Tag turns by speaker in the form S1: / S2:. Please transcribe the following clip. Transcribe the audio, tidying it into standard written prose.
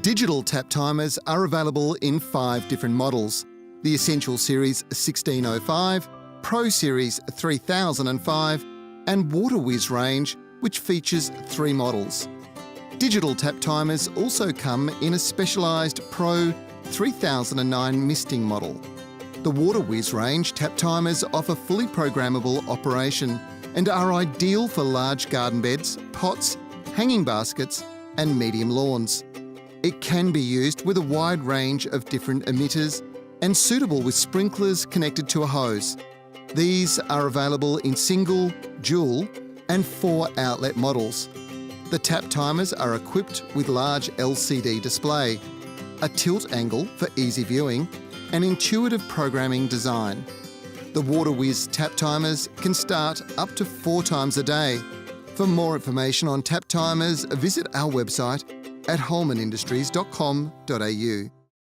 S1: Digital tap timers are available in 5 different models: the Essential Series 1605, Pro Series 3005 and Water Whiz range, which features 3 models. Digital tap timers also come in a specialised Pro 3009 misting model. The Water Whiz range tap timers offer fully programmable operation and are ideal for large garden beds, pots, hanging baskets and medium lawns. It can be used with a wide range of different emitters and suitable with sprinklers connected to a hose. These are available in single, dual and 4 outlet models. The tap timers are equipped with large LCD display, a tilt angle for easy viewing, and intuitive programming design. The Water Whiz tap timers can start up to 4 times a day. For more information on tap timers, visit our website at holmanindustries.com.au.